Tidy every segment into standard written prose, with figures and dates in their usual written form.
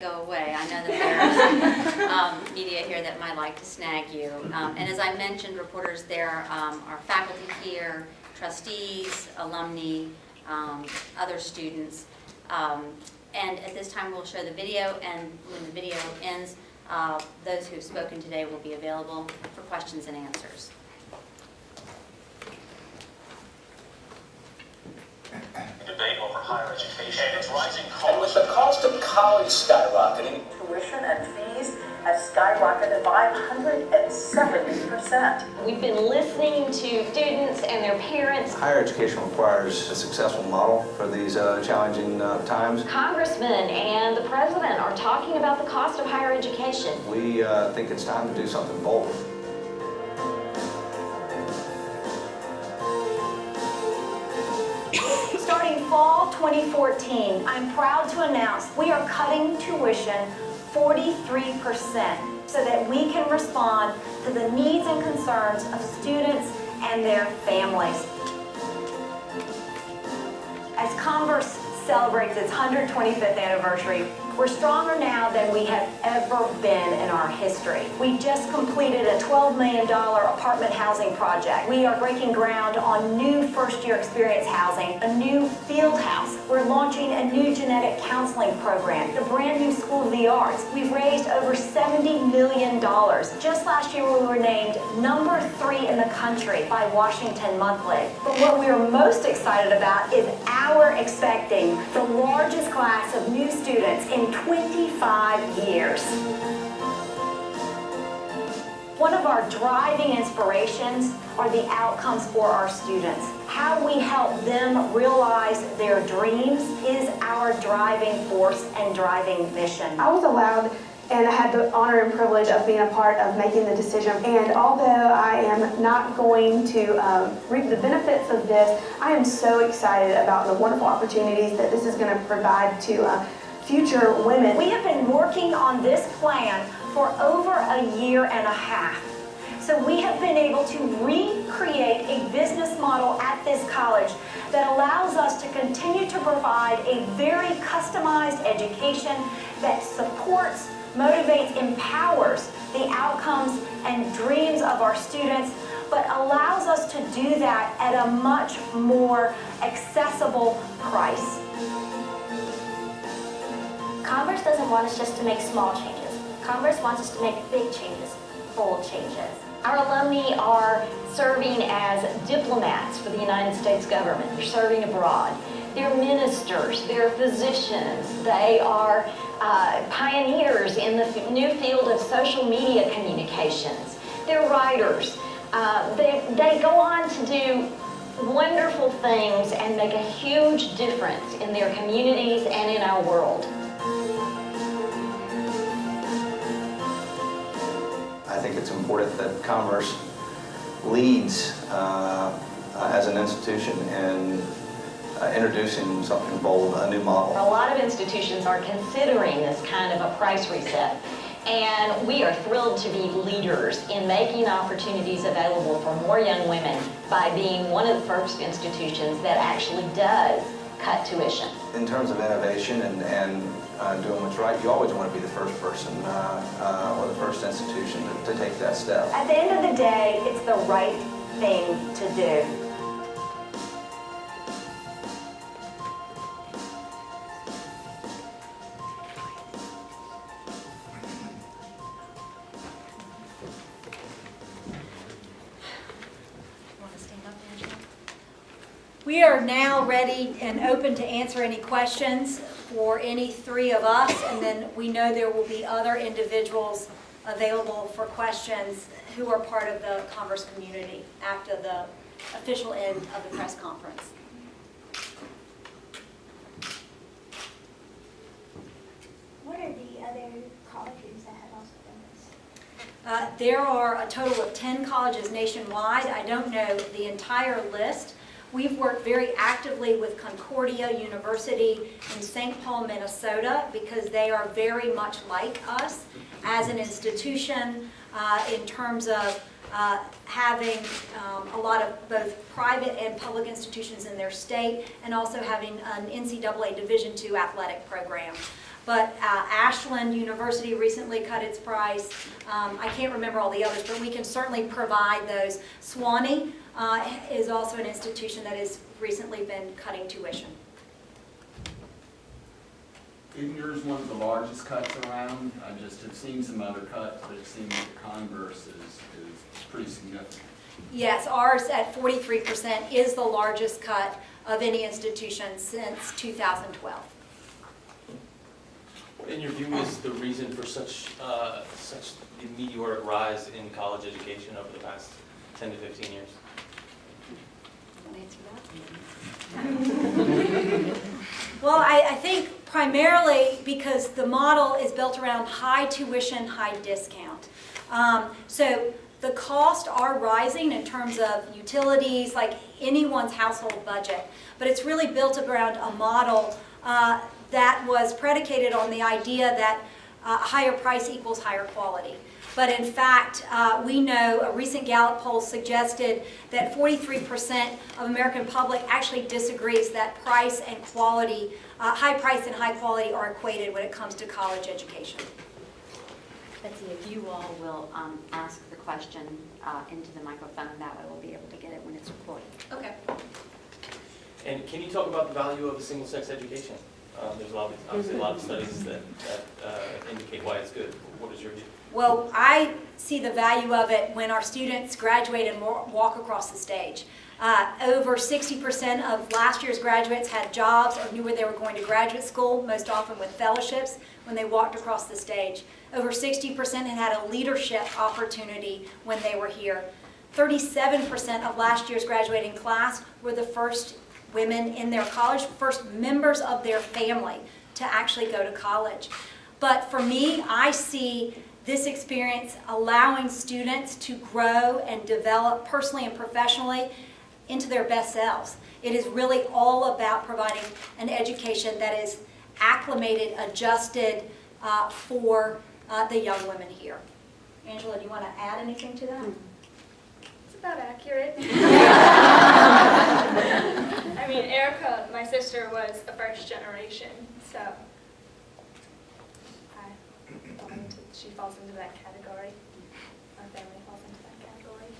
Go away. I know that there's media here that might like to snag you. And as I mentioned, reporters, there are faculty here, trustees, alumni, other students. And at this time we'll show the video, and when the video ends, those who have spoken today will be available for questions and answers. Debate over higher education and its rising costs. And with the cost of college skyrocketing, tuition and fees have skyrocketed by 170%. We've been listening to students and their parents. Higher education requires a successful model for these challenging times. Congressmen and the president are talking about the cost of higher education. We think it's time to do something bold. Starting fall 2014, I'm proud to announce we are cutting tuition 43% so that we can respond to the needs and concerns of students and their families. As Converse celebrates its 125th anniversary, we're stronger now than we have ever been in our history. We just completed a $12 million apartment housing project. We are breaking ground on new first-year experience housing, a new field house. We're launching a new genetic counseling program, a brand new School of the Arts. We've raised over $70 million. Just last year we were named number 3 in the country by Washington Monthly. But what we are most excited about is our expecting the largest class of new students in 25 years. One of our driving inspirations are the outcomes for our students. How we help them realize their dreams is our driving force and driving mission. I was allowed and I had the honor and privilege of being a part of making the decision. And although I am not going to reap the benefits of this, I am so excited about the wonderful opportunities that this is going to provide to future women. We have been working on this plan for over a year and a half. So we have been able to recreate a business model at this college that allows us to continue to provide a very customized education that supports, motivates, empowers the outcomes and dreams of our students, but allows us to do that at a much more accessible price. Converse doesn't want us just to make small changes. Converse wants us to make big changes, bold changes. Our alumni are serving as diplomats for the United States government. They're serving abroad. They're ministers, they're physicians, they are pioneers in the new field of social media communications. They're writers. They go on to do wonderful things and make a huge difference in their communities and in our world. I think it's important that Commerce leads as an institution in introducing something bold, a new model. A lot of institutions are considering this kind of a price reset, and we are thrilled to be leaders in making opportunities available for more young women by being one of the first institutions that actually does cut tuition. In terms of innovation and doing what's right, you always want to be the first person or the first institution to take that step. At the end of the day, it's the right thing to do. We are now ready and open to answer any questions for any three of us, and then we know there will be other individuals available for questions who are part of the Converse community after the official end of the press conference. What are the other colleges that have also done this? There are a total of 10 colleges nationwide. I don't know the entire list. We've worked very actively with Concordia University in St. Paul, Minnesota, because they are very much like us as an institution in terms of having a lot of both private and public institutions in their state, and also having an NCAA Division II athletic program. but Ashland University recently cut its price. I can't remember all the others, but we can certainly provide those. Sewanee is also an institution that has recently been cutting tuition. Isn't yours one of the largest cuts around? I just have seen some other cuts, but it seems that Converse is pretty significant. Yes, ours at 43% is the largest cut of any institution since 2012. What, in your view, is the reason for such a meteoric rise in college education over the past 10 to 15 years? Well, I think primarily because the model is built around high tuition, high discount. So the costs are rising in terms of utilities, like anyone's household budget, but it's really built around a model that was predicated on the idea that higher price equals higher quality. But in fact, we know a recent Gallup poll suggested that 43% of American public actually disagrees that price and quality, high price and high quality are equated when it comes to college education. Betsy, if you all will ask the question into the microphone, that way we'll be able to get it when it's recorded. Okay. And can you talk about the value of a single-sex education? There's obviously a lot of studies that indicate why it's good. What is your view? Well, I see the value of it when our students graduate and walk across the stage. Over 60% of last year's graduates had jobs or knew where they were going to graduate school, most often with fellowships, when they walked across the stage. Over 60% had had a leadership opportunity when they were here. 37% of last year's graduating class were the first women in their college, first members of their family to actually go to college. But for me, I see this experience allowing students to grow and develop personally and professionally into their best selves. It is really all about providing an education that is acclimated, adjusted for the young women here. Angela, do you want to add anything to that? It's about accurate. I mean, Erica, my sister, was a first generation, so she falls into that category. Our family falls into that category.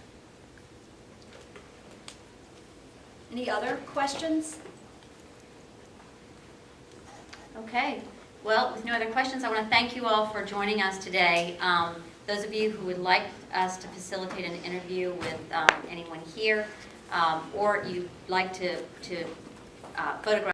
Any other questions? Okay. Well, with no other questions, I want to thank you all for joining us today. Those of you who would like us to facilitate an interview with anyone here, or you'd like to photograph